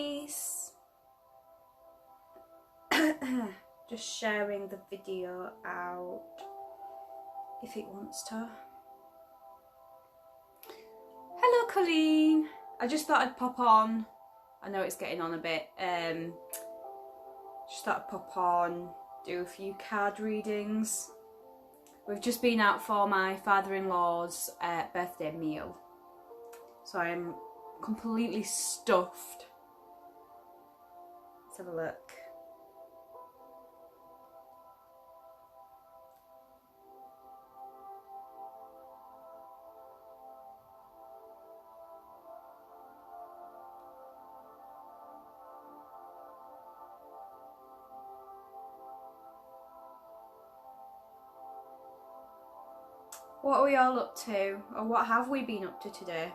niece. Just sharing the video out if it wants to. Hello Colleen. I just thought I'd pop on. I know it's getting on a bit. Just thought I'd pop on, do a few card readings. We've just been out for my father-in-law's birthday meal. So I'm completely stuffed. Let's have a look. What are we all up to? Or what have we been up to today?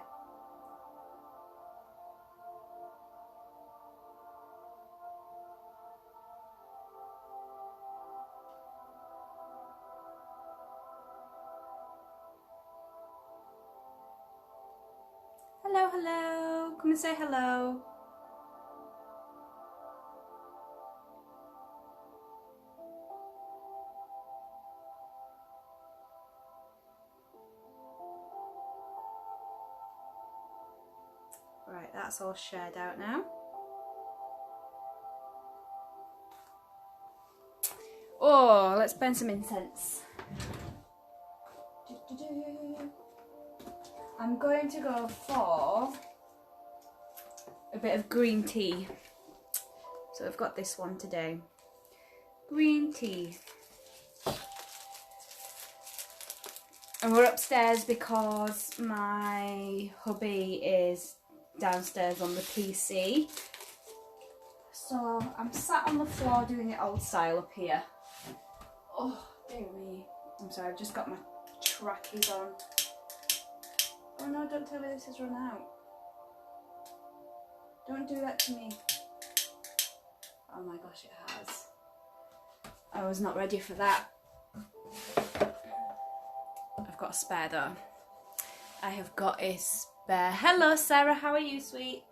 Hello, hello. Come and say hello. Right, that's all shared out now. Oh, let's burn some incense. I'm going to go for a bit of green tea. So I've got this one today. Green tea. And we're upstairs because my hubby is downstairs on the PC. So I'm sat on the floor doing it old style up here. Oh, dear me. I'm sorry, I've just got my trackies on. Oh no, don't tell me this has run out. Don't do that to me. Oh my gosh, it has. I was not ready for that. I've got a spare though. I have got a spare. Hello Sarah, how are you, sweet?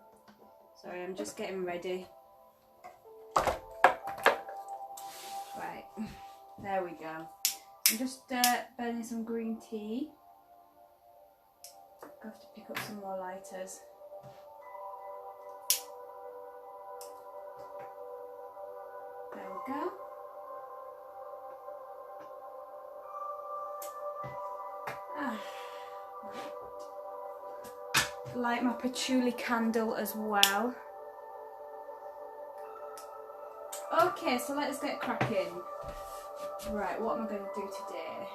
Sorry, I'm just getting ready. Right, there we go. I'm just burning some green tea. I have to pick up some more lighters. There we go. Light my patchouli candle as well. Okay, so let's get cracking. Right, what am I going to do today?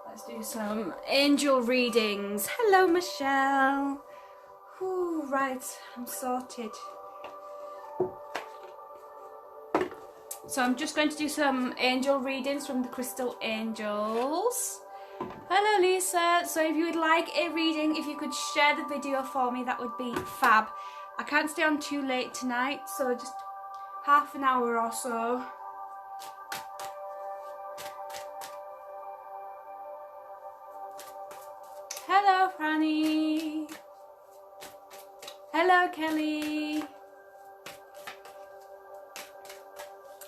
Let's do some angel readings. Hello, Michelle. Ooh, right, I'm sorted. So I'm just going to do some angel readings from the Crystal Angels. Hello Lisa, so if you would like a reading, if you could share the video for me, that would be fab. I can't stay on too late tonight, so just half an hour or so. Hello Franny. Hello Kelly.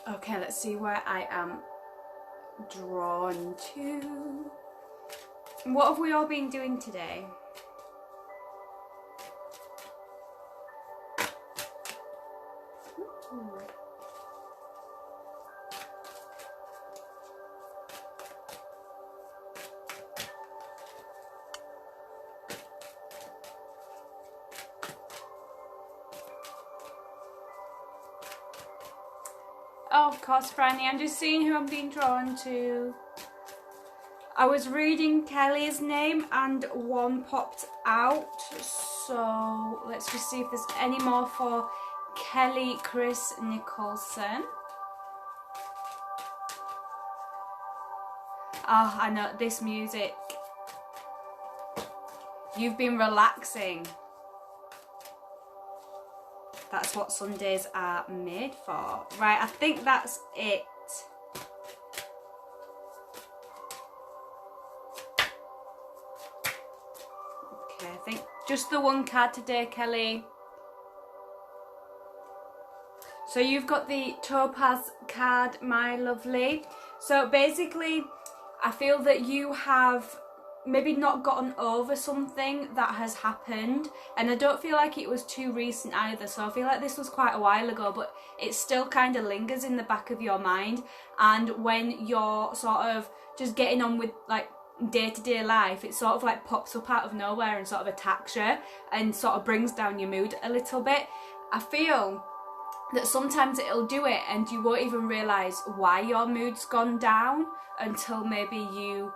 Okay, let's see where I am drawn to. What have we all been doing today? Ooh. Oh, of course, Franny. I'm just seeing who I'm being drawn to. I was reading Kelly's name and one popped out. So let's just see if there's any more for Kelly Chris Nicholson. Ah, I know this music. You've been relaxing. That's what Sundays are made for. Right, I think that's it. Okay, I think just the one card today, Kelly. So you've got the Topaz card, my lovely. So basically, I feel that you have maybe not gotten over something that has happened, and I don't feel like it was too recent either, so I feel like this was quite a while ago, but it still kind of lingers in the back of your mind. And when you're sort of just getting on with like day-to-day life, it sort of like pops up out of nowhere and sort of attacks you and sort of brings down your mood a little bit. I feel that sometimes it'll do it and you won't even realise why your mood's gone down until maybe you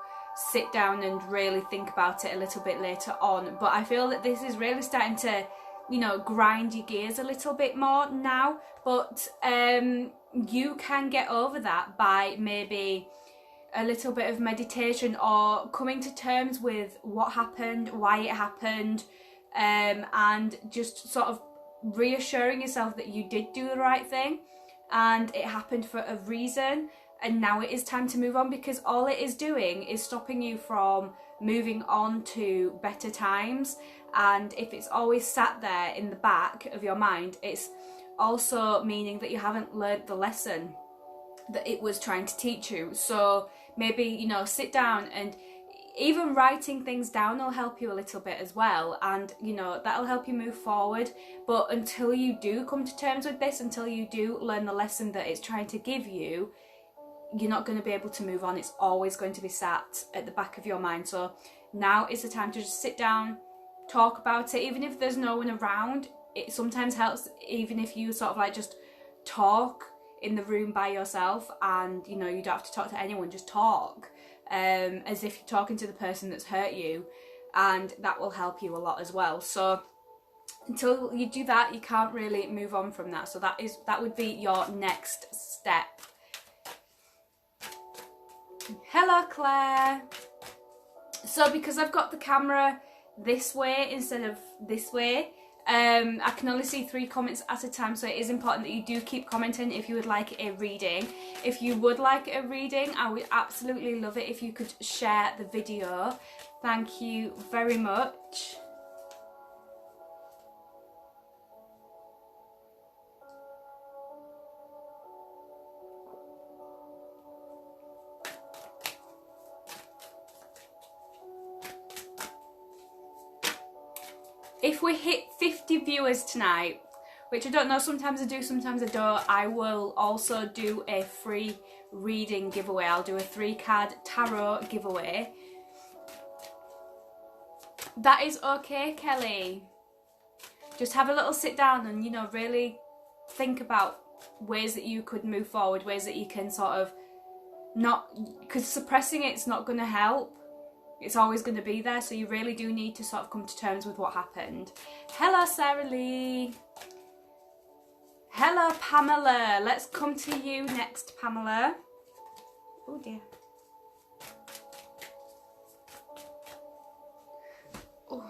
sit down and really think about it a little bit later on. But I feel that this is really starting to, you know, grind your gears a little bit more now. But you can get over that by maybe a little bit of meditation or coming to terms with what happened, why it happened, and just sort of reassuring yourself that you did do the right thing and it happened for a reason, and now it is time to move on, because all it is doing is stopping you from moving on to better times. And if it's always sat there in the back of your mind, it's also meaning that you haven't learned the lesson that it was trying to teach you. So maybe, you know, sit down, and even writing things down will help you a little bit as well, and you know, that'll help you move forward. But until you do come to terms with this, until you do learn the lesson that it's trying to give you, you're not going to be able to move on. It's always going to be sat at the back of your mind. So now is the time to just sit down, talk about it, even if there's no one around. It sometimes helps even if you sort of like just talk in the room by yourself, and you know, you don't have to talk to anyone, just talk as if you're talking to the person that's hurt you, and that will help you a lot as well. So until you do that, you can't really move on from that. So that would be your next step. Hello Claire. So because I've got the camera this way instead of this way, I can only see 3 comments at a time, so it is important that you do keep commenting if you would like a reading. If you would like a reading, I would absolutely love it if you could share the video. Thank you very much. If we hit 50 viewers tonight, which I don't know, sometimes I do, sometimes I don't, I will also do a free reading giveaway. I'll do a 3-card tarot giveaway. That is okay, Kelly. Just have a little sit down and, you know, really think about ways that you could move forward, ways that you can sort of not, because suppressing it's not going to help. It's always going to be there, so you really do need to sort of come to terms with what happened. Hello, Sarah Lee. Hello, Pamela. Let's come to you next, Pamela. Oh dear. Oh.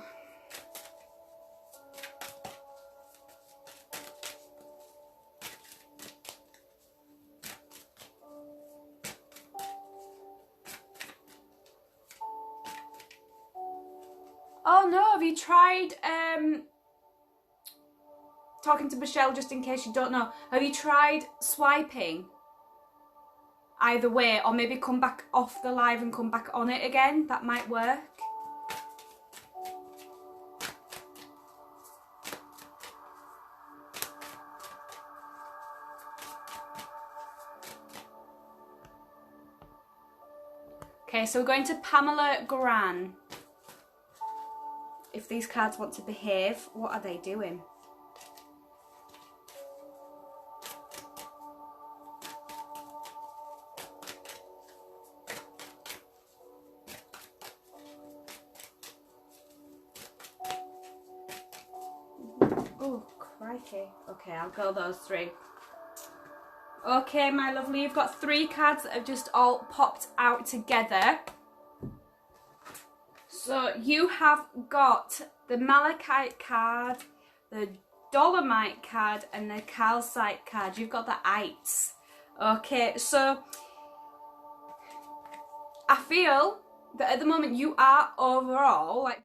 Oh no, have you tried talking to Michelle, just in case you don't know, have you tried swiping either way, or maybe come back off the live and come back on it again? That might work. Okay, so we're going to Pamela Gran. If these cards want to behave, what are they doing? Oh, crikey. Okay, I'll go those 3. Okay, my lovely, you've got 3 cards that have just all popped out together. So you have got the Malachite card, the Dolomite card, and the Calcite card. You've got the ites. Okay, so I feel that at the moment you are overall like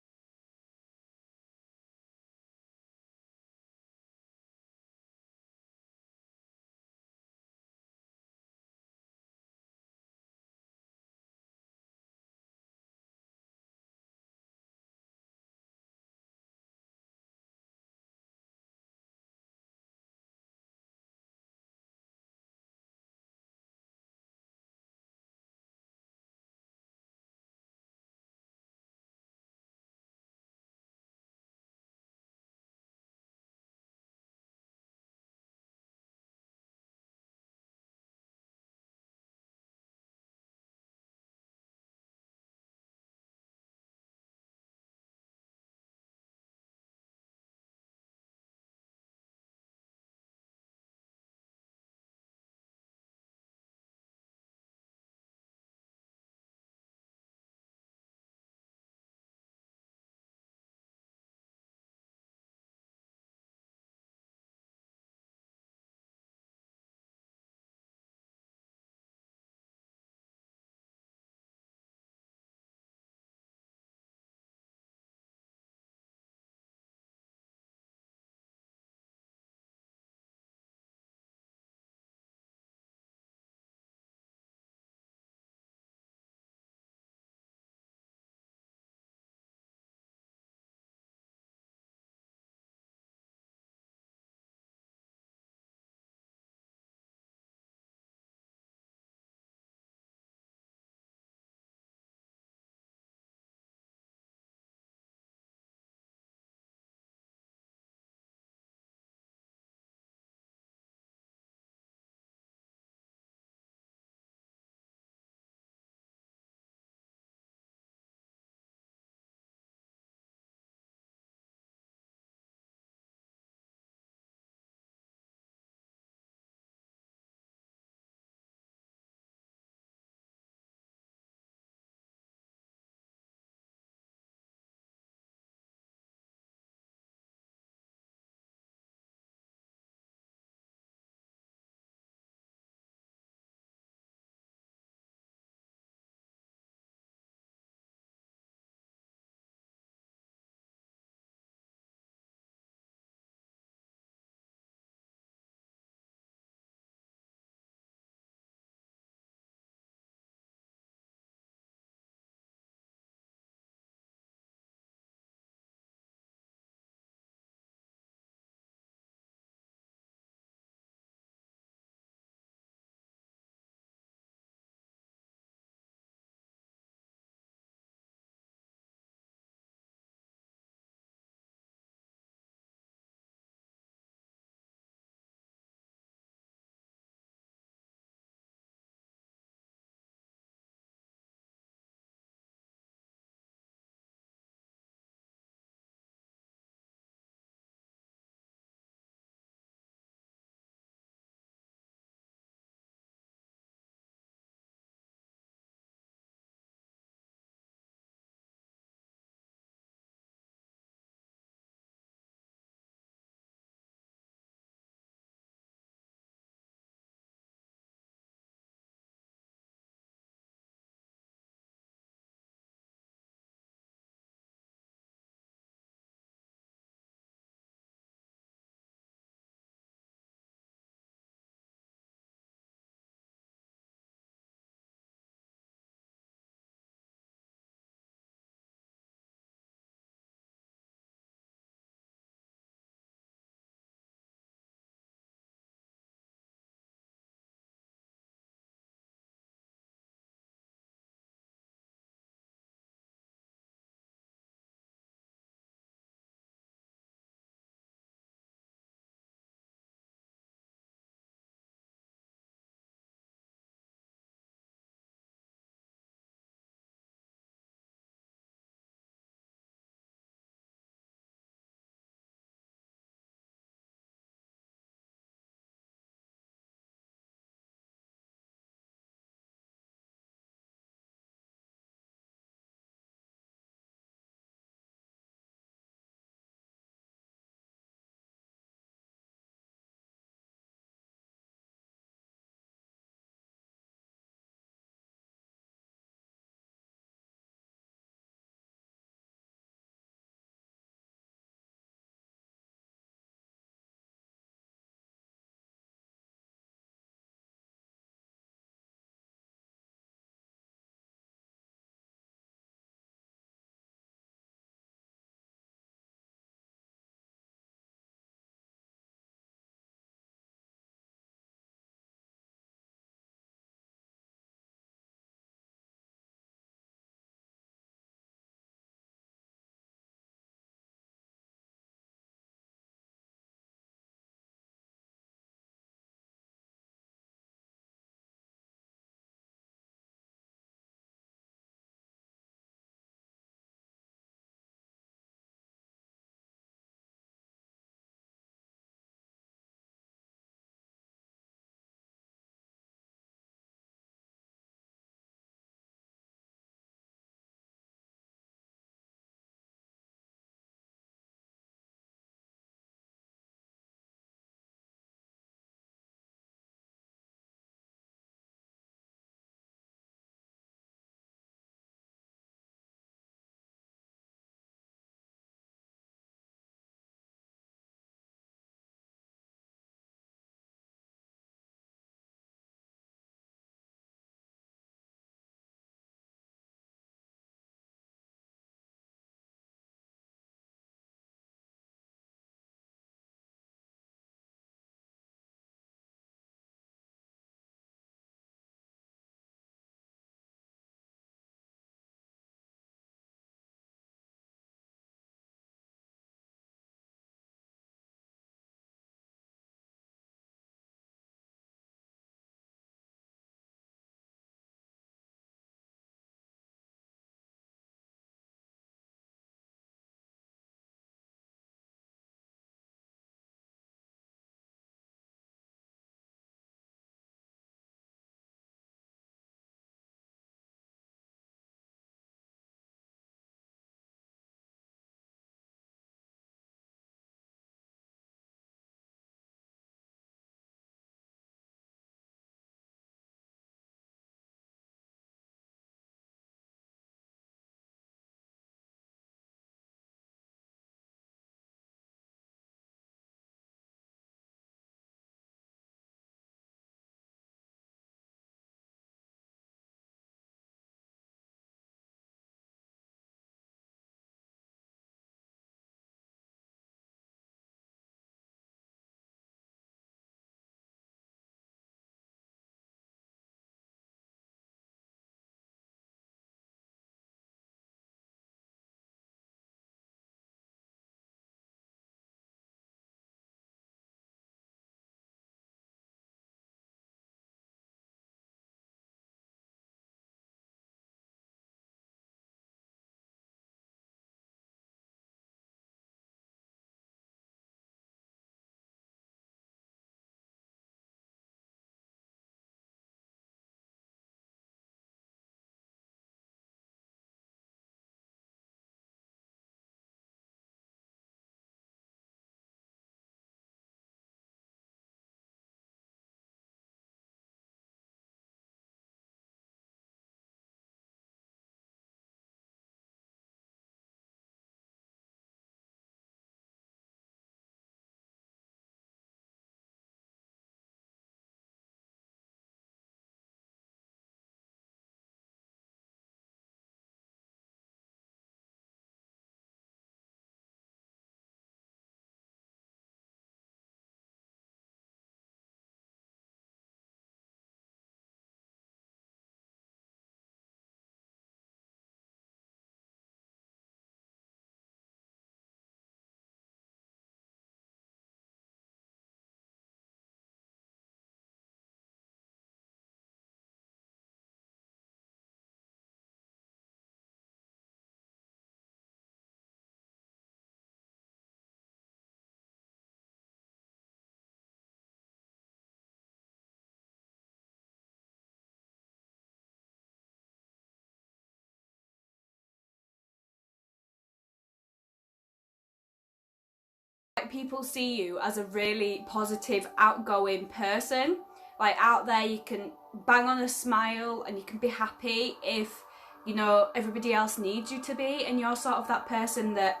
like people see you as a really positive, outgoing person. Like out there, you can bang on a smile and you can be happy if, you know, everybody else needs you to be, and you're sort of that person that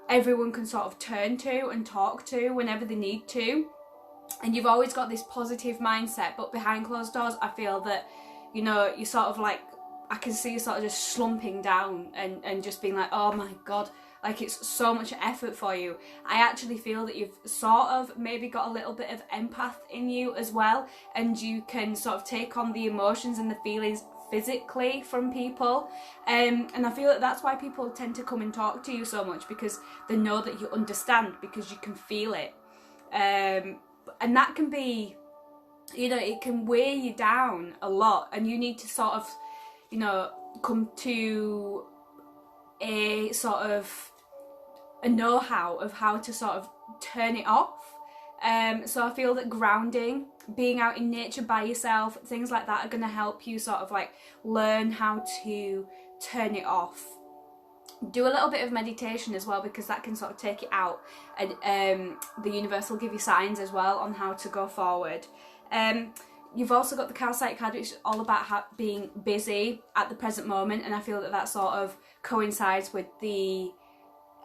everyone can sort of turn to and talk to whenever they need to. And you've always got this positive mindset, but behind closed doors, I feel that, you know, you sort of like, I can see you sort of just slumping down and just being like, oh my God, like it's so much effort for you. I actually feel that you've sort of maybe got a little bit of empath in you as well, and you can sort of take on the emotions and the feelings physically from people, and I feel that that's why people tend to come and talk to you so much, because they know that you understand, because you can feel it, and that can be, you know, it can weigh you down a lot, and you need to sort of, you know, come to a sort of a know-how of how to sort of turn it off. So I feel that grounding, being out in nature by yourself, things like that are going to help you sort of like learn how to turn it off. Do a little bit of meditation as well, because that can sort of take it out, and the universe will give you signs as well on how to go forward. You've also got the calcite card, which is all about being busy at the present moment, and I feel that that sort of coincides with the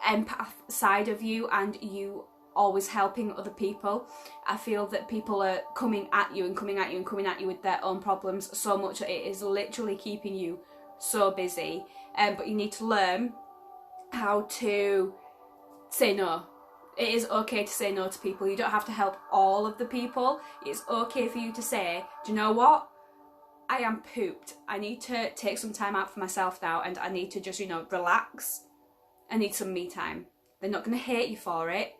empath side of you and you always helping other people. I feel that people are coming at you and coming at you and coming at you with their own problems so much that it is literally keeping you so busy, but you need to learn how to say no. It is okay to say no to people. You don't have to help all of the people. It's okay for you to say, do you know what? I am pooped. I need to take some time out for myself now, and I need to just, you know, relax. I need some me time. They're not going to hate you for it.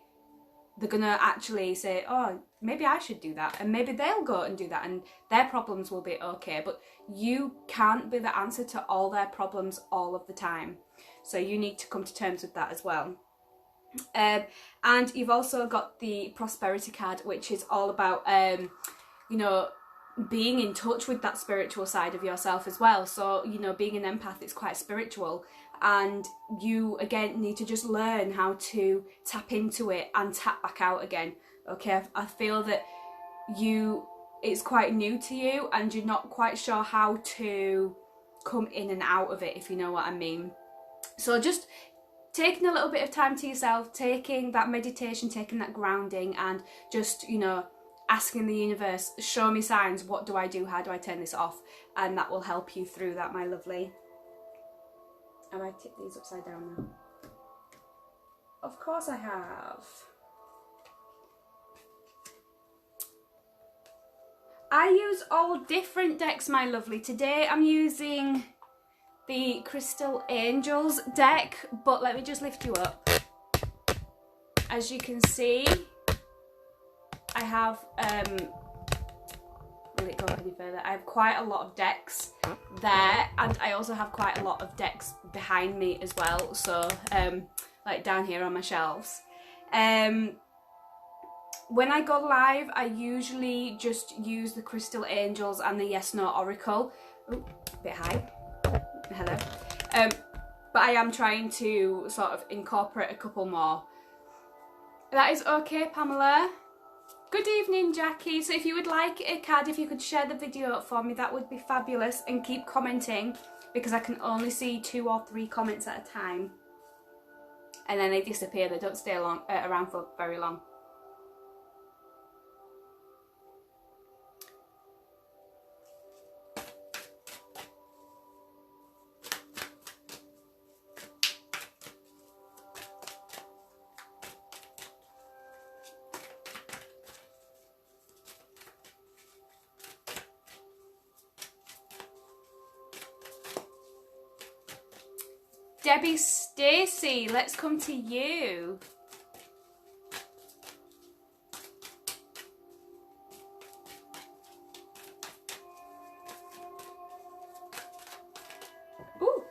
They're going to actually say, oh, maybe I should do that. And maybe they'll go and do that and their problems will be okay. But you can't be the answer to all their problems all of the time. So you need to come to terms with that as well. And you've also got the prosperity card, which is all about, you know, being in touch with that spiritual side of yourself as well. So, you know, being an empath is quite spiritual, and you again need to just learn how to tap into it and tap back out again. Okay, I feel that it's quite new to you and you're not quite sure how to come in and out of it, if you know what I mean. So just taking a little bit of time to yourself, taking that meditation, taking that grounding, and just, you know, asking the universe, show me signs, what do I do, how do I turn this off, and that will help you through that, my lovely. Have I tipped these upside down now? Of course I have. I use all different decks, my lovely. Today I'm using the Crystal Angels deck, but let me just lift you up. As you can see, I have, will it go any further? I have quite a lot of decks there, and I also have quite a lot of decks behind me as well, so like down here on my shelves. When I go live, I usually just use the Crystal Angels and the Yes No Oracle. Ooh, a bit high. Hello. But I am trying to sort of incorporate a couple more. That is okay, Pamela. Good evening, Jackie. So if you would like a card, if you could share the video for me, that would be fabulous, and keep commenting, because I can only see 2 or 3 comments at a time. And then they disappear, they don't stay around for very long. Debbie Stacey, let's come to you. Ooh.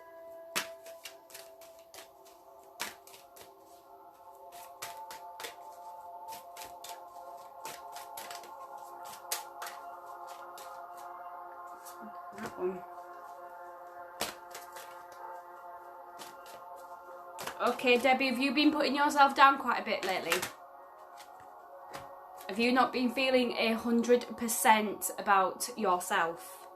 That one. Okay, Debbie, have you been putting yourself down quite a bit lately? Have you not been feeling 100% about yourself?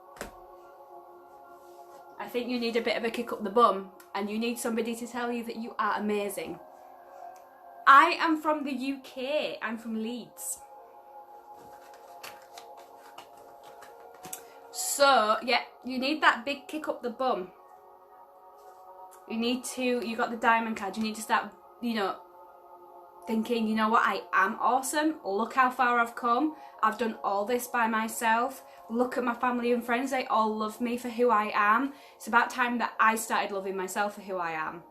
I think you need a bit of a kick up the bum, and you need somebody to tell you that you are amazing. I am from the UK. I'm from Leeds. So, yeah, you need that big kick up the bum. You got the diamond card, you need to start, you know, thinking, you know what, I am awesome. Look how far I've come. I've done all this by myself. Look at my family and friends, they all love me for who I am. It's about time that I started loving myself for who I am.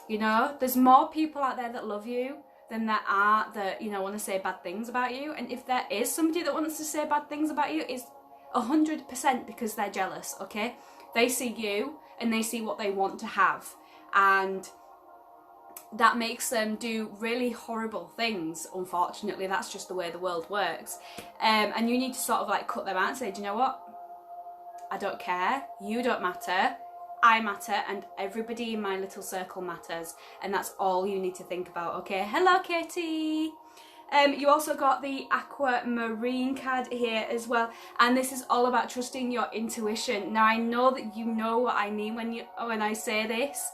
You know, there's more people out there that love you than there are that, you know, want to say bad things about you. And if there is somebody that wants to say bad things about you, it's 100% because they're jealous, okay? They see you and they see what they want to have. And that makes them do really horrible things. Unfortunately, that's just the way the world works. And you need to sort of like cut them out and say, do you know what? I don't care. You don't matter. I matter, and everybody in my little circle matters. And that's all you need to think about, okay? Hello, Katie. You also got the aquamarine card here as well, and this is all about trusting your intuition. Now, I know that you know what I mean when I say this.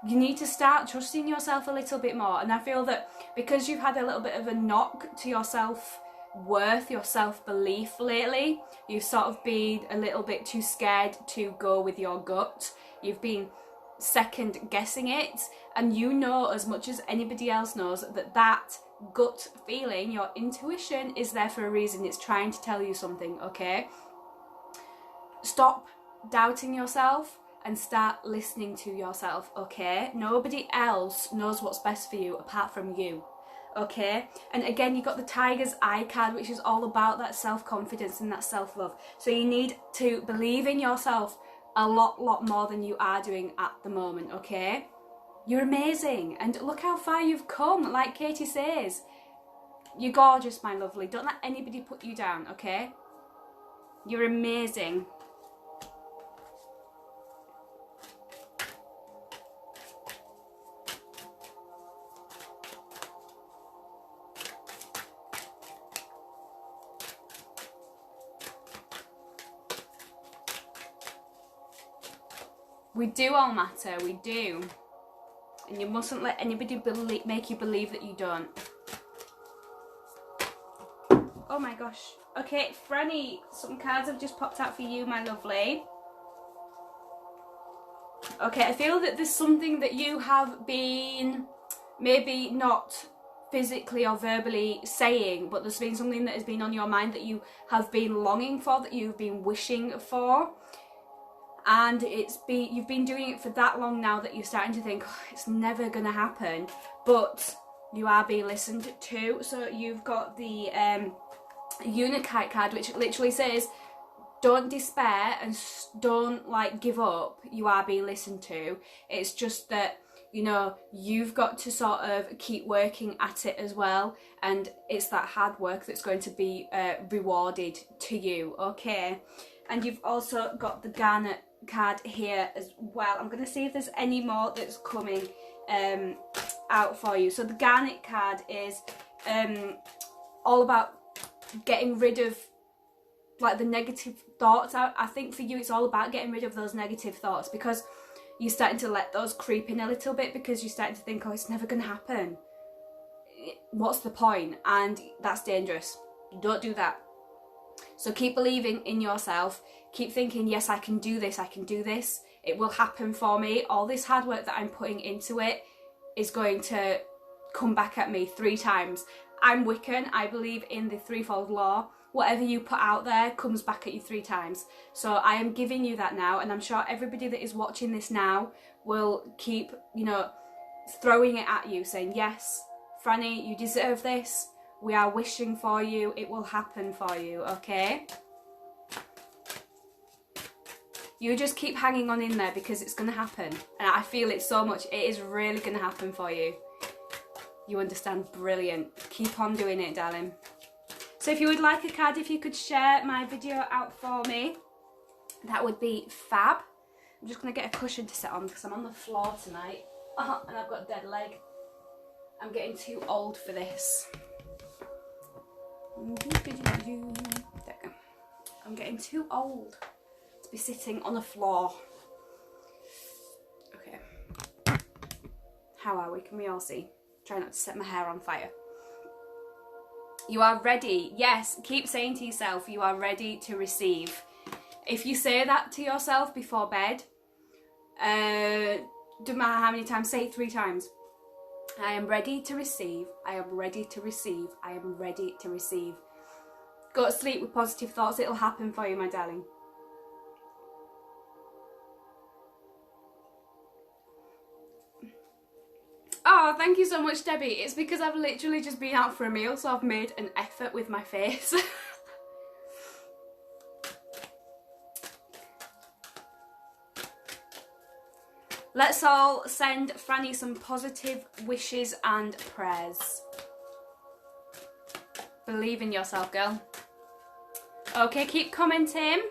You need to start trusting yourself a little bit more, and I feel that because you've had a little bit of a knock to your self-worth, your self-belief lately, you've sort of been a little bit too scared to go with your gut. You've been second guessing it, and you know as much as anybody else knows that gut feeling, your intuition, is there for a reason. It's trying to tell you something, okay? Stop doubting yourself and start listening to yourself, okay? Nobody else knows what's best for you apart from you, okay? And again, you got the Tiger's Eye card, which is all about that self-confidence and that self-love. So you need to believe in yourself a lot more than you are doing at the moment, okay? You're amazing, and look how far you've come. Like Katie says, you're gorgeous, my lovely. Don't let anybody put you down, okay? You're amazing. We do all matter, we do. And you mustn't let anybody make you believe that you don't. Oh my gosh. Okay, Franny, some cards have just popped out for you, my lovely. Okay, I feel that there's something that you have been maybe not physically or verbally saying, but there's been something that has been on your mind that you have been longing for, that you've been wishing for. And you've been doing it for that long now that you're starting to think, oh, it's never going to happen. But you are being listened to. So you've got the Unakite card, which literally says, don't despair and don't like give up. You are being listened to. It's just that, you know, you've got to sort of keep working at it as well. And it's that hard work that's going to be rewarded to you, okay? And you've also got the Garnet card here as well. I'm going to see if there's any more that's coming out for you. So the Garnet card is all about getting rid of like the negative thoughts. I think for you it's all about getting rid of those negative thoughts, because you're starting to let those creep in a little bit, because you're starting to think, oh, it's never going to happen. What's the point? And that's dangerous. Don't do that. So keep believing in yourself. Keep thinking, yes, I can do this, I can do this. It will happen for me. All this hard work that I'm putting into it is going to come back at me 3 times. I'm Wiccan. I believe in the threefold law. Whatever you put out there comes back at you 3 times. So I am giving you that now, and I'm sure everybody that is watching this now will keep, you know, throwing it at you, saying, yes, Franny, you deserve this. We are wishing for you. It will happen for you, okay? You just keep hanging on in there, because it's going to happen. And I feel it so much. It is really going to happen for you. You understand? Brilliant. Keep on doing it, darling. So if you would like a card, if you could share my video out for me, that would be fab. I'm just going to get a cushion to sit on, because I'm on the floor tonight. And I've got a dead leg. I'm getting too old for this. There we go. I'm getting too old to be sitting on the floor. Okay. How are we? Can we all see? Try not to set my hair on fire. You are ready. Yes, keep saying to yourself, you are ready to receive. If you say that to yourself before bed, doesn't matter how many times, say it 3 times. I am ready to receive. I am ready to receive. I am ready to receive. Go to sleep with positive thoughts. It'll happen for you, my darling. Oh, thank you so much, Debbie. It's because I've literally just been out for a meal, so I've made an effort with my face. Let's all send Franny some positive wishes and prayers. Believe in yourself, girl. Okay, keep commenting.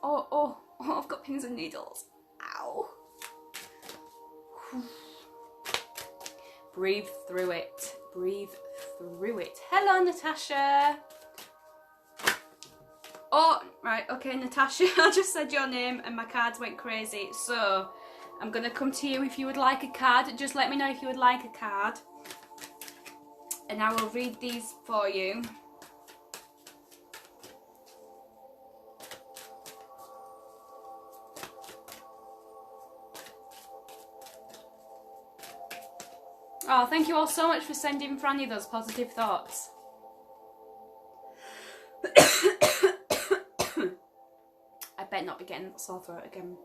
Oh, I've got pins and needles. Ow. Breathe through it. Breathe through it. Hello, Natasha. Oh, right, okay, Natasha, I just said your name and my cards went crazy. So, I'm going to come to you if you would like a card. Just let me know if you would like a card. And I will read these for you. Oh, thank you all so much for sending Franny those positive thoughts. I better not be getting a sore throat again.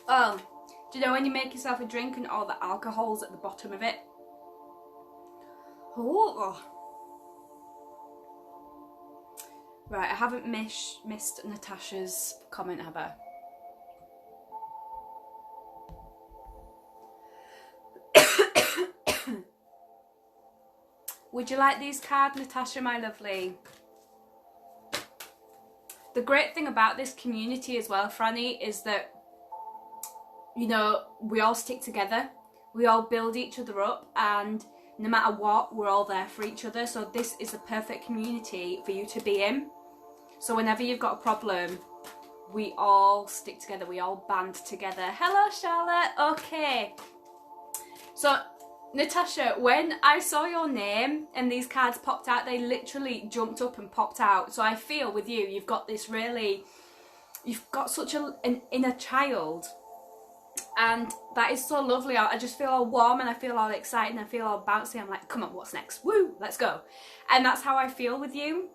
Oh, do you know when you make yourself a drink and all the alcohol's at the bottom of it? Oh. Right, I haven't missed Natasha's comment, have I? Would you like these cards, Natasha, my lovely? The great thing about this community as well, Franny, is that, you know, we all stick together. We all build each other up, and no matter what, we're all there for each other. So this is the perfect community for you to be in. So whenever you've got a problem, we all stick together. We all band together. Hello, Charlotte. Okay. So, Natasha, when I saw your name and these cards popped out, they literally jumped up and popped out. So I feel with you, you've got this really, you've got such an inner child. And that is so lovely. I just feel all warm and I feel all excited and I feel all bouncy. I'm like, come on, what's next? Woo, let's go. And that's how I feel with you.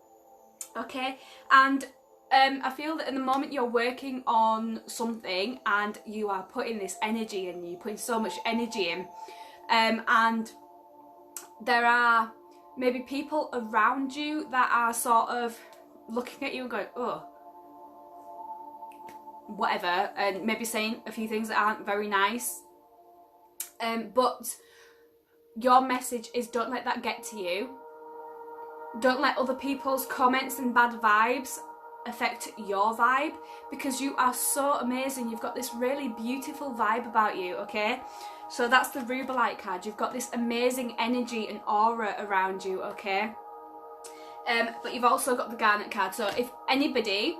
Okay. And I feel that in the moment you're working on something and you are putting this energy in, you're putting so much energy in, and there are maybe people around you that are sort of looking at you and going, oh, whatever, and maybe saying a few things that aren't very nice, but your message is, don't let that get to you. Don't let other people's comments and bad vibes affect your vibe, because you are so amazing. You've got this really beautiful vibe about you, okay? So that's the Rubellite card. You've got this amazing energy and aura around you, okay? But you've also got the Garnet card. So if anybody,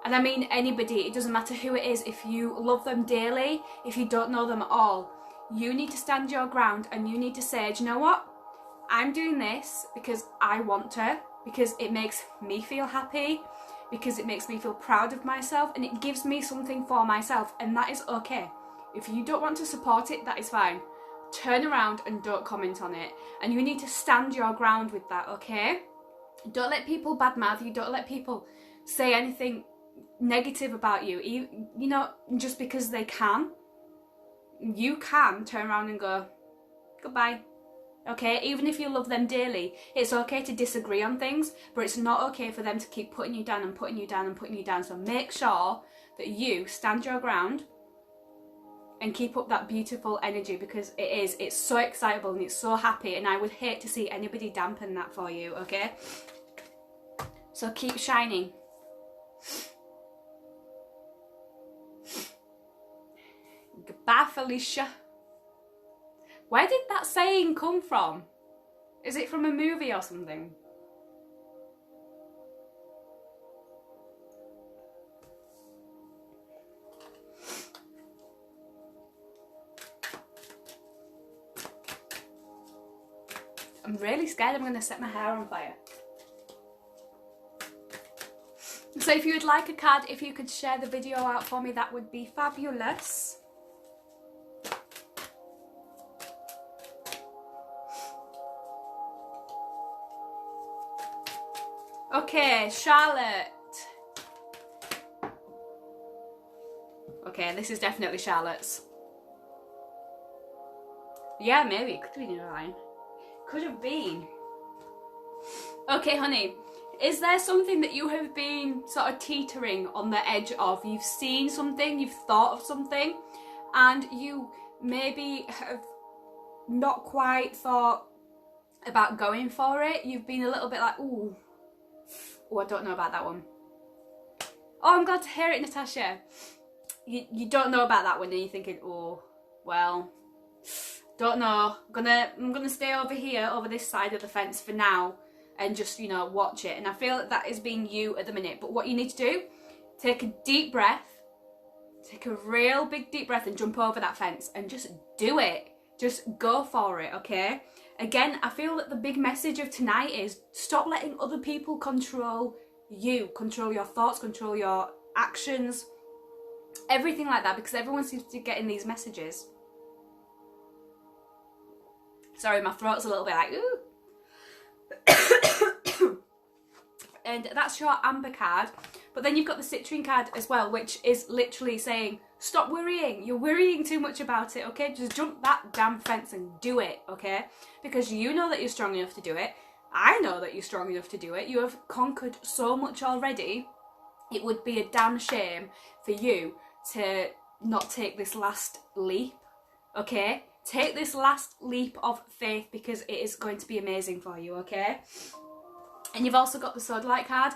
and I mean anybody, it doesn't matter who it is, if you love them dearly, if you don't know them at all, you need to stand your ground and you need to say, do you know what? I'm doing this because I want to, because it makes me feel happy, because it makes me feel proud of myself, and it gives me something for myself, and that is okay. If you don't want to support it, that is fine. Turn around and don't comment on it. And you need to stand your ground with that, okay? Don't let people badmouth you. Don't let people say anything negative about you. You know, just because they can. You can turn around and go, goodbye. Okay? Even if you love them dearly, it's okay to disagree on things, but it's not okay for them to keep putting you down and putting you down and putting you down. So make sure that you stand your ground and keep up that beautiful energy, because it's so excitable and it's so happy, and I would hate to see anybody dampen that for you, okay? So keep shining. Bye, Felicia. Where did that saying come from? Is it from a movie or something? I'm really scared I'm going to set my hair on fire. So if you would like a card, if you could share the video out for me, that would be fabulous. Okay, Charlotte. Okay, this is definitely Charlotte's. Yeah, maybe it could have been a line. Could have been. Okay, honey. Is there something that you have been sort of teetering on the edge of? You've seen something, you've thought of something, and you maybe have not quite thought about going for it. You've been a little bit like, ooh, I don't know about that one. Oh, I'm glad to hear it, Natasha. You don't know about that one, and you're thinking, oh, well, don't know. I'm gonna stay over here, over this side of the fence for now, and just, you know, watch it. And I feel that is being you at the minute. But what you need to do, take a deep breath, take a real big deep breath and jump over that fence and just do it. Just go for it, okay? Again, I feel that the big message of tonight is stop letting other people control you, control your thoughts, control your actions, everything like that, because everyone seems to be getting these messages. Sorry, my throat's a little bit like, ooh. And that's your Amber card. But then you've got the Citrine card as well, which is literally saying, stop worrying. You're worrying too much about it, okay? Just jump that damn fence and do it, okay? Because you know that you're strong enough to do it. I know that you're strong enough to do it. You have conquered so much already. It would be a damn shame for you to not take this last leap, okay? Take this last leap of faith, because it is going to be amazing for you, okay? And you've also got the Sodalite card.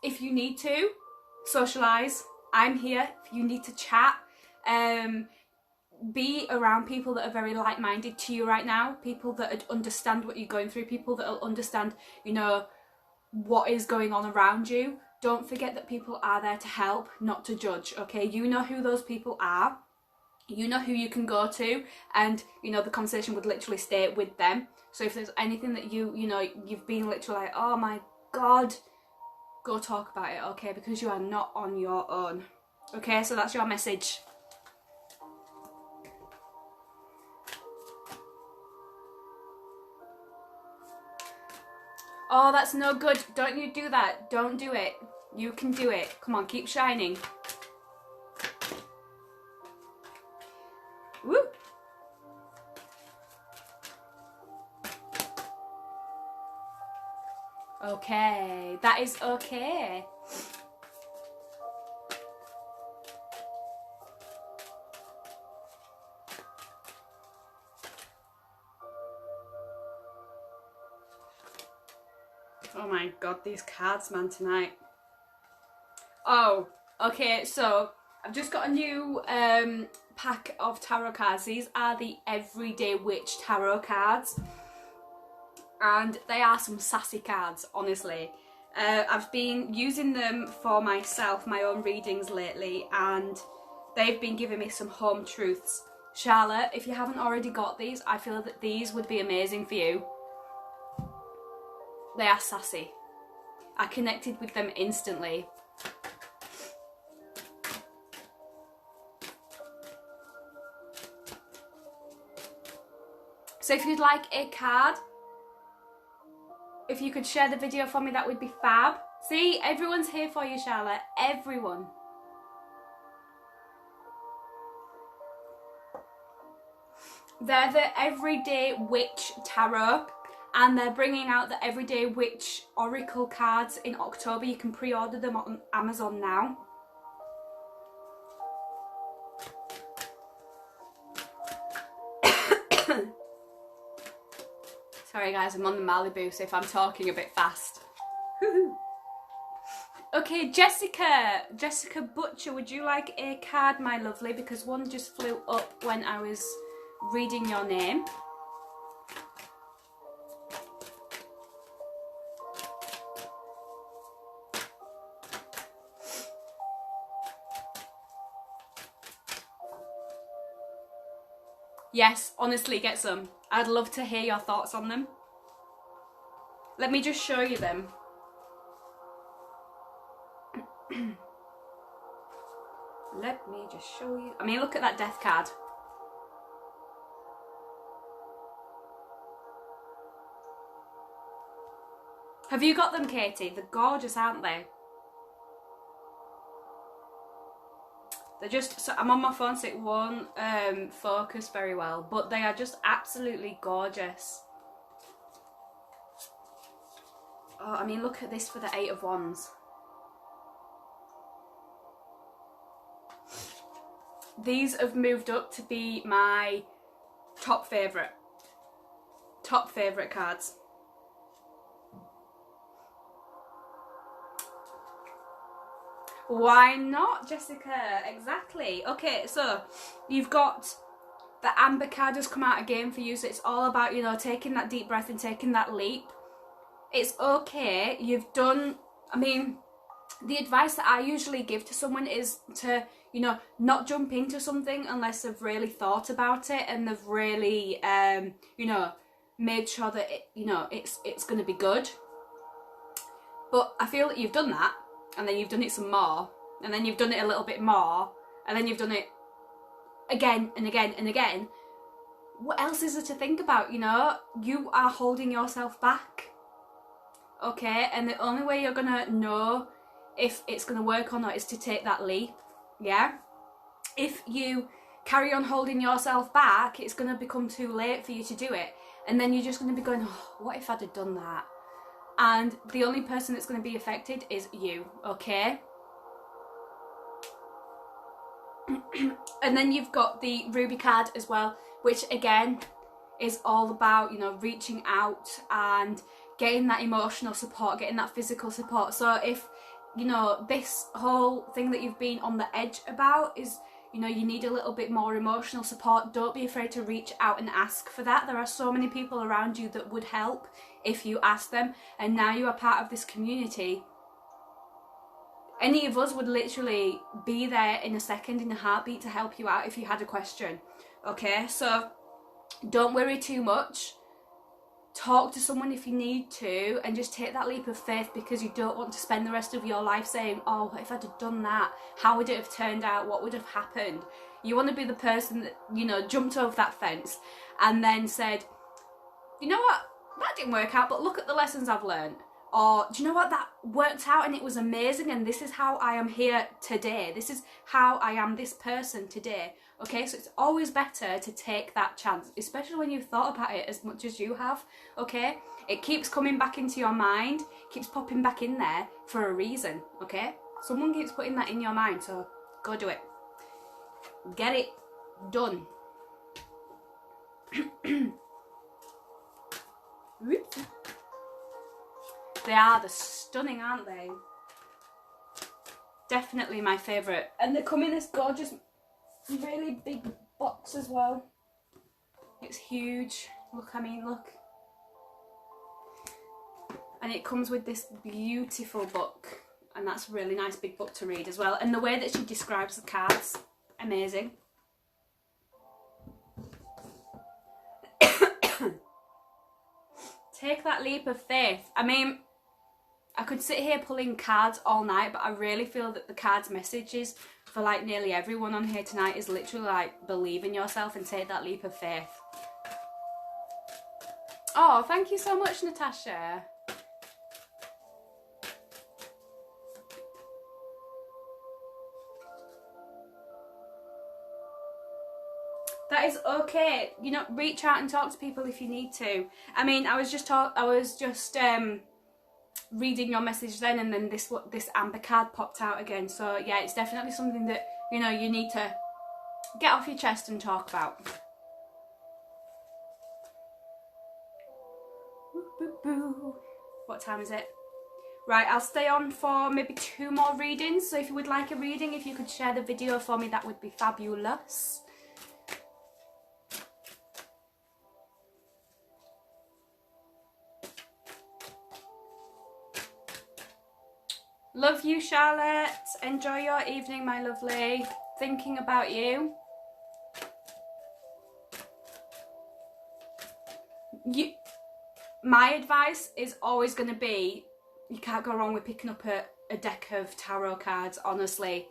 If you need to socialise, I'm here. If you need to chat, be around people that are very like-minded to you right now, people that understand what you're going through, people that will understand, you know, what is going on around you. Don't forget that people are there to help, not to judge, okay? You know who those people are. You know who you can go to, and, you know, the conversation would literally stay with them. So if there's anything that you know, you've been literally like, oh my God, go talk about it, okay? Because you are not on your own. Okay, so that's your message. Oh, that's no good. Don't you do that. Don't do it. You can do it. Come on, keep shining. Woo! Okay, that is okay. Oh my God, these cards, man, tonight. Oh, okay, so I've just got a new pack of tarot cards. These are the Everyday Witch tarot cards. And they are some sassy cards, honestly. I've been using them for myself, my own readings lately, and they've been giving me some home truths. Charlotte, if you haven't already got these, I feel that these would be amazing for you. They are sassy. I connected with them instantly. So if you'd like a card, if you could share the video for me, that would be fab. See, everyone's here for you, Charlotte. Everyone. They're the Everyday Witch Tarot, and they're bringing out the Everyday Witch Oracle cards in October. You can pre-order them on Amazon now. Sorry guys, I'm on the Malibu, so if I'm talking a bit fast. Okay, Jessica Butcher, would you like a card, my lovely? Because one just flew up when I was reading your name. Yes, honestly, get some. I'd love to hear your thoughts on them. Let me just show you them. Let me just show you. I mean, look at that death card. Have you got them, Katie? They're gorgeous, aren't they? They're just, so I'm on my phone so it won't focus very well, but they are just absolutely gorgeous. Oh, I mean, look at this for the Eight of Wands. These have moved up to be my top favourite cards. Why not, Jessica? Exactly. Okay, so you've got the Amber card has come out again for you, so it's all about, you know, taking that deep breath and taking that leap. It's okay. You've done, I mean, the advice that I usually give to someone is to, you know, not jump into something unless they've really thought about it and they've really, you know, made sure that, you know, it's going to be good. But I feel that you've done that, and then you've done it some more, and then you've done it a little bit more, and then you've done it again and again and again. What else is there to think about, you know? You are holding yourself back. Okay, and the only way you're gonna know if it's gonna work or not is to take that leap, yeah? If you carry on holding yourself back, it's gonna become too late for you to do it. And then you're just gonna be going, oh, what if I'd have done that? And the only person that's gonna be affected is you, okay? And then you've got the Ruby card as well, which again is all about, you know, reaching out and getting that emotional support, getting that physical support. So if, you know, this whole thing that you've been on the edge about is, you know, you need a little bit more emotional support, don't be afraid to reach out and ask for that. There are so many people around you that would help if you ask them, and now you are part of this community. Any of us would literally be there in a second, in a heartbeat, to help you out if you had a question. Okay, so don't worry too much. Talk to someone if you need to, and just take that leap of faith, because you don't want to spend the rest of your life saying, oh, what if I'd have done that? How would it have turned out? What would have happened? You want to be the person that, you know, jumped over that fence and then said, you know what, that didn't work out, but look at the lessons I've learned. Or, do you know what, that worked out and it was amazing, and this is how I am here today. This is how I am this person today. Okay, so it's always better to take that chance, especially when you've thought about it as much as you have, okay? It keeps coming back into your mind, keeps popping back in there for a reason, okay? Someone keeps putting that in your mind, so go do it. Get it done. Whoops. They are, they're stunning, aren't they? Definitely my favourite. And they come in this gorgeous, really big box as well. It's huge. Look, I mean, look. And it comes with this beautiful book. And that's a really nice big book to read as well. And the way that she describes the cards, amazing. Take that leap of faith. I mean, I could sit here pulling cards all night, but I really feel that the cards' messages for like nearly everyone on here tonight is literally like, believe in yourself and take that leap of faith. Oh, thank you so much, Natasha. That is okay. You know, reach out and talk to people if you need to. I mean, I was just reading your message then, and then this Amber card popped out again. So yeah, it's definitely something that, you know, you need to get off your chest and talk about. What time is it? Right, I'll stay on for maybe 2 more readings. So if you would like a reading, if you could share the video for me, that would be fabulous. Love you, Charlotte. Enjoy your evening, my lovely. Thinking about you. My advice is always going to be, you can't go wrong with picking up a deck of tarot cards, honestly.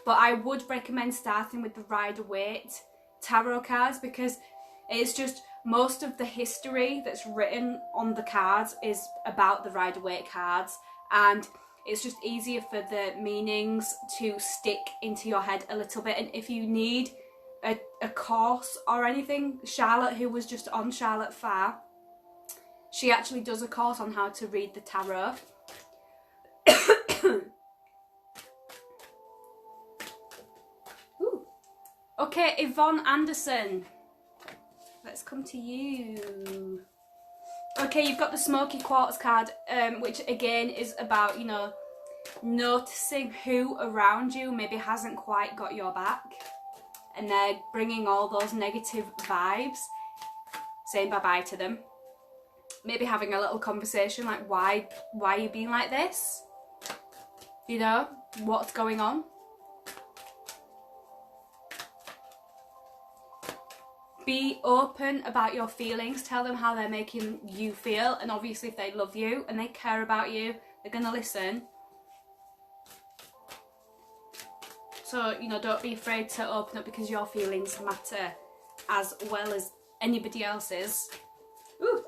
But I would recommend starting with the Rider-Waite tarot cards, because it's just most of the history that's written on the cards is about the Rider-Waite cards, and it's just easier for the meanings to stick into your head a little bit. And if you need a course or anything, Charlotte, who was just on Charlotte Farr, she actually does a course on how to read the tarot. Ooh. Okay, Yvonne Anderson. Let's come to you. Okay, you've got the Smoky Quartz card, which again is about, you know, noticing who around you maybe hasn't quite got your back, and they're bringing all those negative vibes, saying bye-bye to them. Maybe having a little conversation like, why are you being like this? You know, what's going on? Be open about your feelings. Tell them how they're making you feel. And obviously if they love you and they care about you, they're going to listen. So, you know, don't be afraid to open up, because your feelings matter as well as anybody else's. Ooh.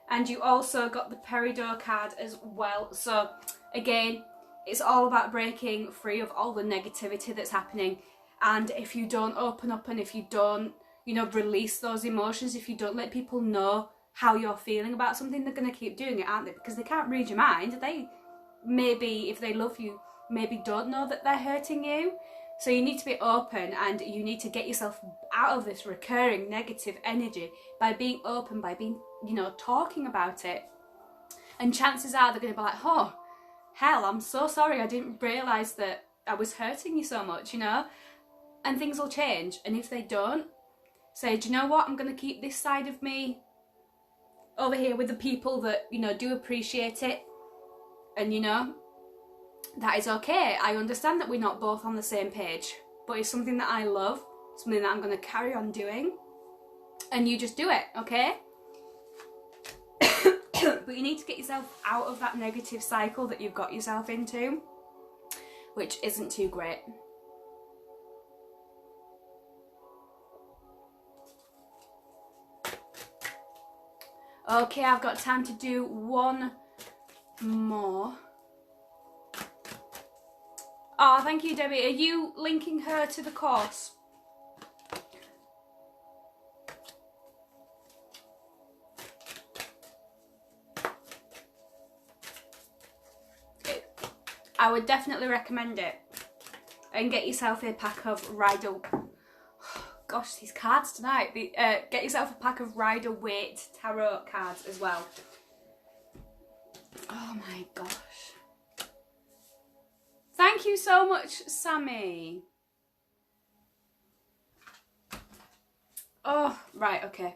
And you also got the Peridot card as well. So again, it's all about breaking free of all the negativity that's happening. And if you don't open up, and if you don't, you know, release those emotions, if you don't let people know how you're feeling about something, they're going to keep doing it, aren't they? Because they can't read your mind. They maybe, if they love you, maybe don't know that they're hurting you. So you need to be open, and you need to get yourself out of this recurring negative energy by being open, by being, you know, talking about it. And chances are they're going to be like, oh, hell, I'm so sorry. I didn't realise that I was hurting you so much, you know. And things will change. And if they don't, say, do you know what? I'm going to keep this side of me over here with the people that, you know, do appreciate it. And, you know, that is okay. I understand that we're not both on the same page, but it's something that I love, something that I'm going to carry on doing. And you just do it, okay? But you need to get yourself out of that negative cycle that you've got yourself into, which isn't too great. Okay, I've got time to do one more. Oh, thank you, Debbie. Are you linking her to the course? I would definitely recommend it. And get yourself a pack of Rider... Gosh, these cards tonight. Get yourself a pack of Rider-Waite tarot cards as well. Oh my gosh. Thank you so much, Sammy. Oh, right, okay.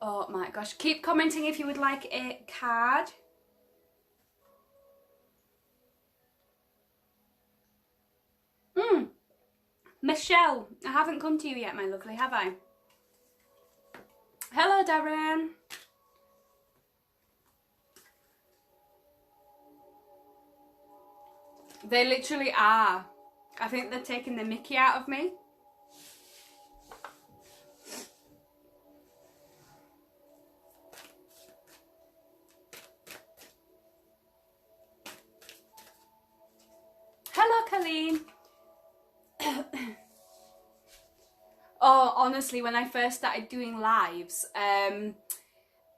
Oh my gosh. Keep commenting if you would like a card. Michelle, I haven't come to you yet, my lovely, have I? Hello, Darren. They literally are. I think they're taking the mickey out of me. Hello, Colleen. Oh, honestly, when I first started doing lives,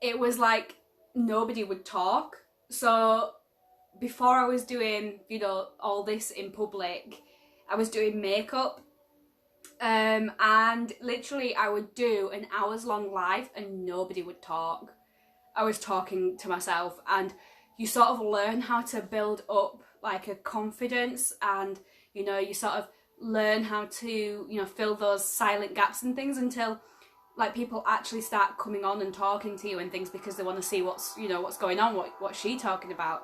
it was like nobody would talk. So before I was doing, you know, all this in public, I was doing makeup. And literally I would do an hours long live and nobody would talk. I was talking to myself, and you sort of learn how to build up like a confidence, and you know, you sort of learn how to, you know, fill those silent gaps and things until like people actually start coming on and talking to you and things because they want to see what's, you know, what's going on, what's she talking about.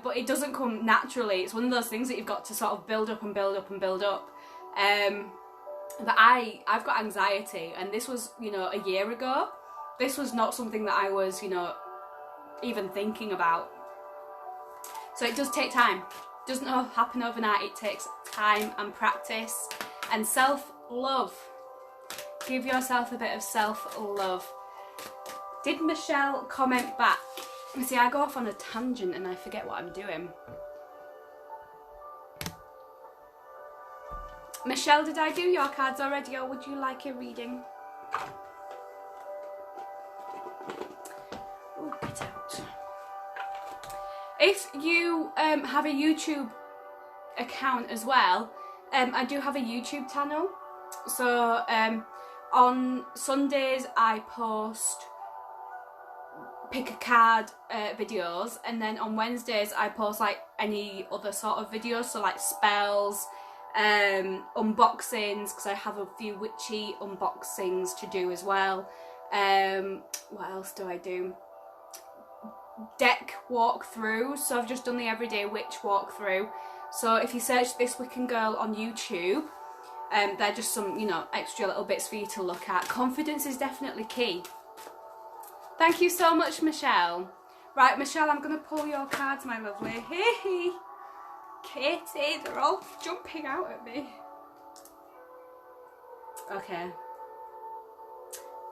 But it doesn't come naturally. It's one of those things that you've got to sort of build up and build up and build up. But I've got anxiety, and this was, you know, a year ago. This was not something that I was, you know, even thinking about. So it does take time. It doesn't happen overnight. It takes time and practice and self-love. Give yourself a bit of self-love. Did Michelle comment back? See, I go off on a tangent and I forget what I'm doing. Michelle, did I do your cards already, or would you like a reading? Oh, get out. If you have a YouTube account as well, I do have a YouTube channel. So on Sundays I post pick a card videos, and then on Wednesdays I post like any other sort of videos, so like spells, unboxings, because I have a few witchy unboxings to do as well. What else do I do? Deck walkthrough, so I've just done the Everyday Witch walkthrough. So if you search This Wiccan Girl on YouTube, they're just some, you know, extra little bits for you to look at. Confidence is definitely key. Thank you so much, Michelle. Right, Michelle, I'm going to pull your cards, my lovely. Hey, Katie, they're all jumping out at me.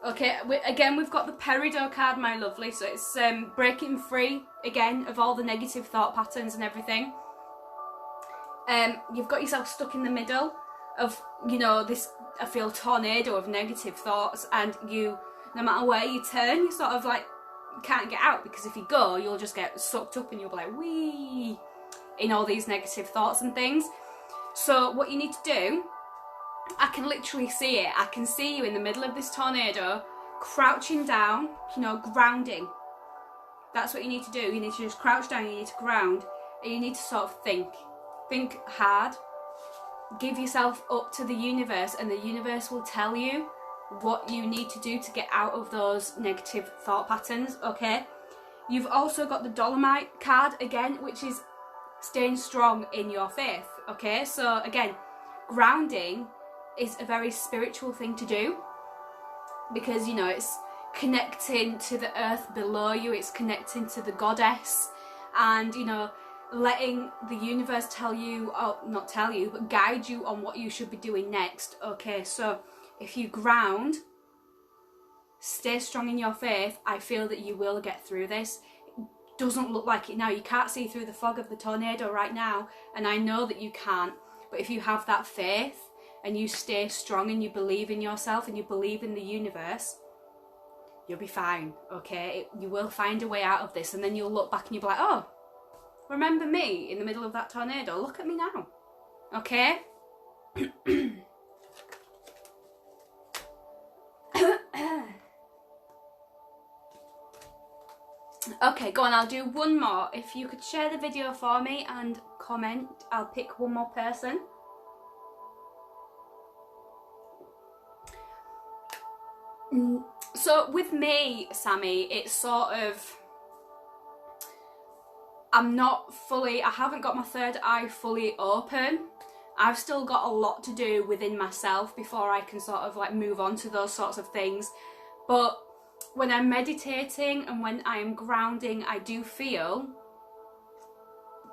Okay, again, we've got the Peridot card, my lovely. So it's breaking free, again, of all the negative thought patterns and everything. You've got yourself stuck in the middle of, you know, this, I feel, tornado of negative thoughts, and you, no matter where you turn, you sort of like can't get out, because if you go, you'll just get sucked up and you'll be like, wee, in all these negative thoughts and things. So what you need to do, I can literally see it. I can see you in the middle of this tornado, crouching down, you know, grounding. That's what you need to do. You need to just crouch down, you need to ground, and you need to sort of think. Think hard. Give yourself up to the universe, and the universe will tell you what you need to do to get out of those negative thought patterns, okay? You've also got the Dolomite card again, which is staying strong in your faith, okay? So again, grounding is a very spiritual thing to do, because, you know, it's connecting to the earth below you, it's connecting to the goddess, and, you know, letting the universe tell you, or not tell you, but guide you on what you should be doing next, okay? So if you ground, stay strong in your faith, I feel that you will get through this. It doesn't look like it now. You can't see through the fog of the tornado right now, and I know that you can't, but if you have that faith and you stay strong and you believe in yourself and you believe in the universe, you'll be fine, okay? You will find a way out of this, and then you'll look back and you'll be like, oh, remember me in the middle of that tornado? Look at me now, okay? Okay, go on, I'll do one more. If you could share the video for me and comment, I'll pick one more person. So with me, Sammy, it's sort of, I haven't got my third eye fully open. I've still got a lot to do within myself before I can sort of like move on to those sorts of things. But when I'm meditating and when I'm grounding, I do feel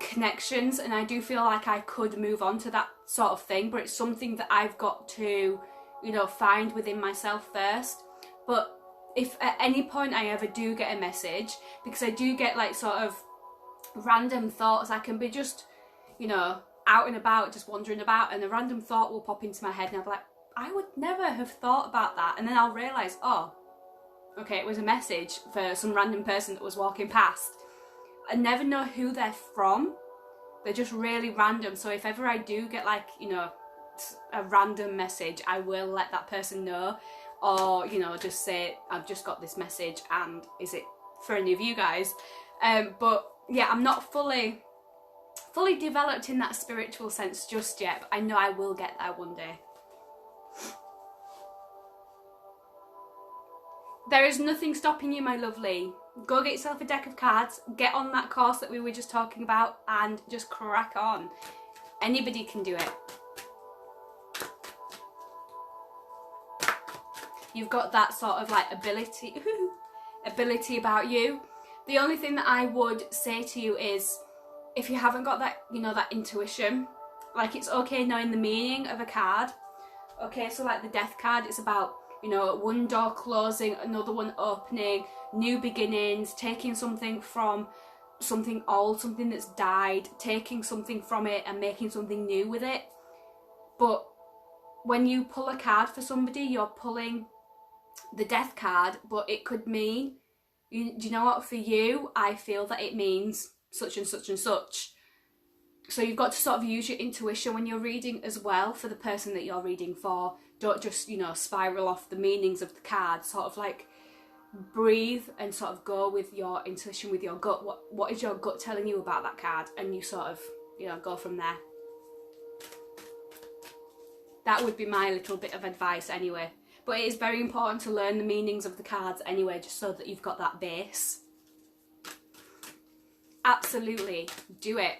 connections, and I do feel like I could move on to that sort of thing, but it's something that I've got to, you know, find within myself first. But if at any point I ever do get a message, because I do get like sort of random thoughts, I can be just, you know, out and about, just wandering about, and a random thought will pop into my head and I'll be like, I would never have thought about that, and then I'll realise, oh, okay, it was a message for some random person that was walking past. I never know who they're from. They're just really random. So if ever I do get like, you know, a random message, I will let that person know, or, you know, just say, I've just got this message, and is it for any of you guys. But yeah, I'm not fully developed in that spiritual sense just yet, but I know I will get there one day. There is nothing stopping you, my lovely. Go get yourself a deck of cards, get on that course that we were just talking about, and just crack on. Anybody can do it. You've got that sort of like ability about you. The only thing that I would say to you is, if you haven't got that, you know, that intuition, like it's okay knowing the meaning of a card. Okay, so like the death card, it's about, you know, one door closing, another one opening, new beginnings, taking something from something old, something that's died, taking something from it and making something new with it. But when you pull a card for somebody, you're pulling the death card, but it could mean, do you know what, for you, I feel that it means such and such and such. So you've got to sort of use your intuition when you're reading as well for the person that you're reading for. Don't just, you know, spiral off the meanings of the card. Sort of like breathe and sort of go with your intuition, with your gut. What is your gut telling you about that card? And you sort of, you know, go from there. That would be my little bit of advice anyway. But it is very important to learn the meanings of the cards anyway, just so that you've got that base. Absolutely, do it.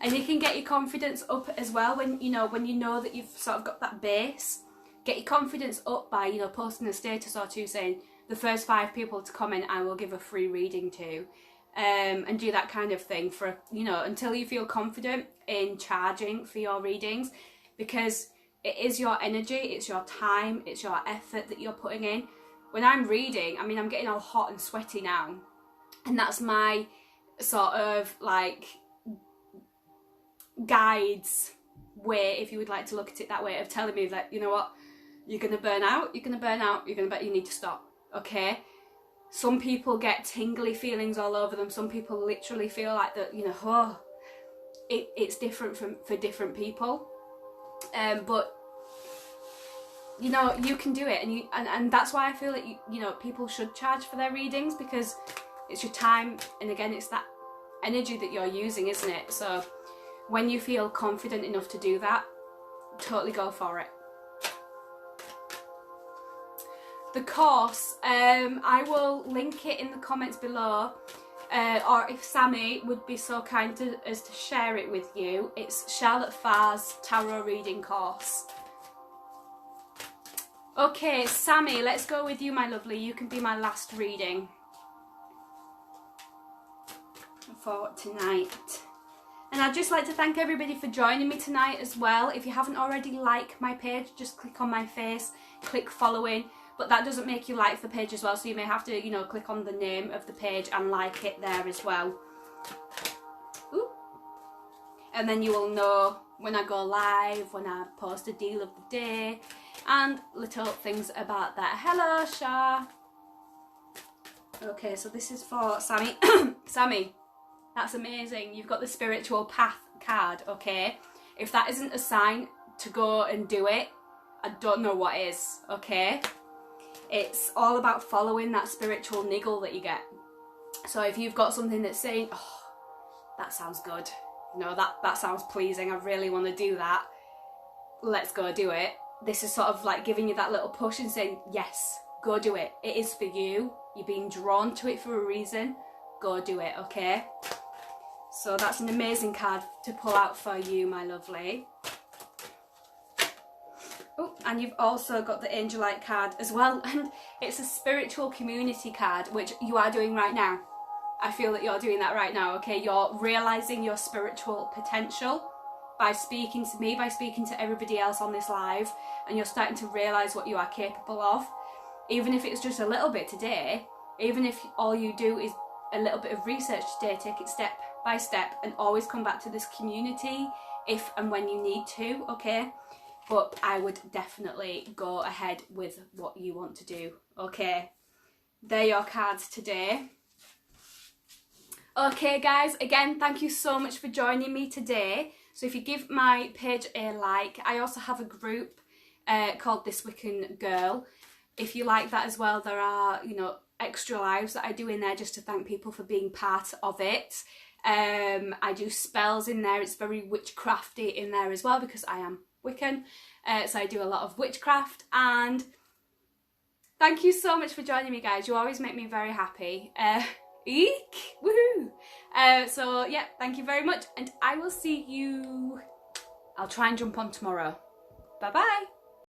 And you can get your confidence up as well when you know that you've sort of got that base. Get your confidence up by, you know, posting a status or two saying the first 5 people to comment I will give a free reading to. And do that kind of thing for, you know, until you feel confident in charging for your readings, because it is your energy, it's your time, it's your effort that you're putting in. When I'm reading, I mean, I'm getting all hot and sweaty now, and that's my sort of like guide's way, if you would like to look at it that way, of telling me that, you know what, you're gonna burn out, you need to stop, okay? Some people get tingly feelings all over them. Some people literally feel like that, you know, oh, it's different for different people. But you know, you can do it, and that's why I feel that you know, people should charge for their readings, because it's your time, and again, it's that energy that you're using, isn't it? So when you feel confident enough to do that, totally go for it. The course, I will link it in the comments below, or if Sammy would be so kind as to share it with you. It's Charlotte Farr's tarot reading course. Okay, Sammy, let's go with you, my lovely. You can be my last reading for tonight. And I'd just like to thank everybody for joining me tonight as well. If you haven't already liked my page, just click on my face, click following. But that doesn't make you like the page as well, so you may have to, you know, click on the name of the page and like it there as well. Ooh. And then you will know when I go live, when I post a deal of the day, and little things about that. Hello, Shah. Okay, so this is for Sammy. Sammy, that's amazing. You've got the spiritual path card, okay? If that isn't a sign to go and do it, I don't know what is, okay? It's all about following that spiritual niggle that you get. So if you've got something that's saying, oh, that sounds good, you know, that sounds pleasing, I really want to do that, let's go do it. This is sort of like giving you that little push and saying, yes, go do it. It is for you. You're being drawn to it for a reason. Go do it, okay? So that's an amazing card to pull out for you, my lovely. Oh, and you've also got the Angelite card as well, and it's a spiritual community card, which you are doing right now. I feel that you're doing that right now, okay? You're realising your spiritual potential by speaking to me, by speaking to everybody else on this live, and you're starting to realise what you are capable of. Even if it's just a little bit today, even if all you do is a little bit of research today, take it step by step, and always come back to this community if and when you need to, okay? But I would definitely go ahead with what you want to do, okay? They're your cards today. Okay, guys, again, thank you so much for joining me today. So if you give my page a like, I also have a group called This Wiccan Girl. if you like that as well, there are, you know, extra lives that I do in there just to thank people for being part of it. I do spells in there. It's very witchcrafty in there as well because I am Wiccan. So I do a lot of witchcraft. And thank you so much for joining me, guys. You always make me very happy. Eek! Woohoo! So yeah, thank you very much. And I will see you... I'll try and jump on tomorrow. Bye-bye!